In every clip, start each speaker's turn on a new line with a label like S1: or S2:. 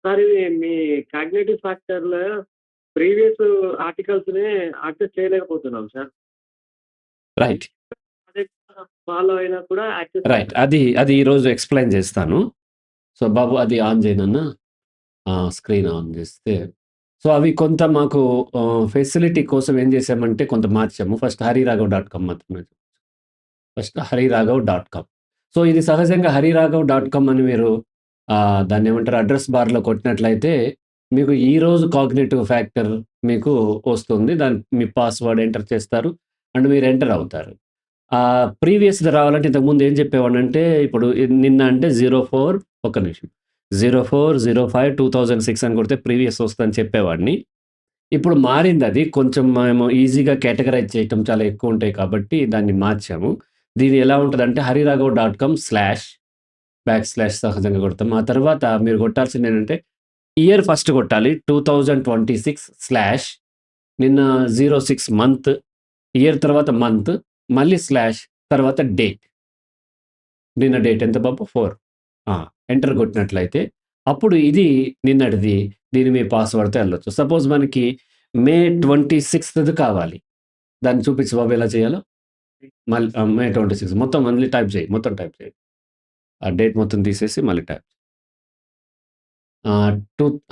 S1: Sir ఇది మీ cognitive ఫ్యాక్టర్‌లో previous ఆర్టికల్స్‌ని access చేయలేకపోతున్నాం sir.
S2: Right.
S1: అదే ఫాలో అయినా కూడా యాక్సెస్
S2: రైట్. అది ఈరోజు ఎక్స్‌ప్లెయిన్ చేస్తాను. సో, బాబు అది ఆన్ చేయనన్నా. స్క్రీన్ ఆన్ చేస్తే సో, అవి కొంత మాకు ఫెసిలిటీ కోసం ఏం చేశామంటే కొంత మార్చాము. ఫస్ట్ హరిరాఘవ్.com మాత్రమే. ఫస్ట్ హరిరాఘవ్.com. సో, ఇది సహజంగా హరిరాఘవ్.com అని మీరు దాన్నేమంటారు అడ్రెస్ బార్‌లో కొట్టినట్లయితే మీకు ఈరోజు కాగ్నిటివ్ ఫ్యాక్టర్ మీకు వస్తుంది. మీ పాస్‌వర్డ్ ఎంటర్ చేస్తారు. అండ్ మీరు ఎంటర్ అవుతారు. ప్రీవియస్‌ది రావాలంటే ఇంతకుముందు ఏం చెప్పేవాడినంటే ఇప్పుడు నిన్న అంటే 04 ఒక్క నిమిషం. 04/05/2006 అని కొడితే ప్రీవియస్ వస్తదని చెప్పేవాడిని. ఇప్పుడు మారిందది. కొంచెం మేము ఈజీగా కేటగరైజ్ చేయటం చాలా ఎక్కువుంటాయి కాబట్టి దాన్ని మార్చాము. దీని ఎలా ఉంటదంటే hariRaghav.com/ సహజంగా కొడతాం. ఆ తర్వాత మీరు కొట్టాల్సిందేంటంటే ఇయర్ ఫస్ట్ కొట్టాలి. 2026 నిన్న 06 మంత్, ఇయర్ తర్వాత మంత్, మళ్ళీ స్లాష్ తర్వాత డేట్. నిన్న డేట్ ఎంత బాబు? 4. ఎంటర్ కొట్టినట్లయితే అప్పుడు ఇది నిన్నటిది. దీని మీ పాస్‌వర్డ్‌తో ఎళ్ళొచ్చు. సపోజ్ మనకి మే 26థ్ కావాలి. దాన్ని చూపించు బాబు ఎలా చేయాలో? మే 26 మొత్తం మళ్ళీ టైప్ చేయి. మొత్తం టైప్ చేయి. ఆ డేట్ మొత్తం తీసేసి మళ్ళీ టైప్.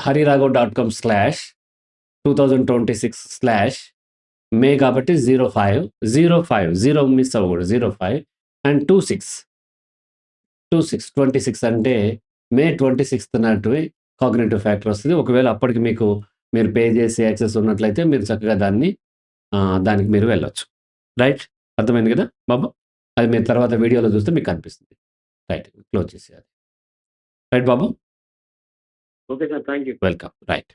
S2: hariRaghav.com/2026/ మే కాబట్టి 05 0 మిస్ అవ్వకూడదు. 05 అండ్ 26 అంటే మే 26థ్ నాటివి కాగ్నిటివ్ ఫ్యాక్టర్ వస్తది. ఒకవేళ అప్పటికి మీరు పే చేసి యాక్సెస్ ఉన్నట్లయితే మీరు చక్కగా దానికి మీరు వెళ్ళొచ్చు. రైట్. అర్థమైంది కదా బాబు? అది మీరు తర్వాత వీడియోలో చూస్తే మీకు కనిపిస్తుంది. రైట్. క్లోజ్ చేసేయాలి. Right Babu?
S1: Okay sir. Thank you.
S2: Welcome. Right.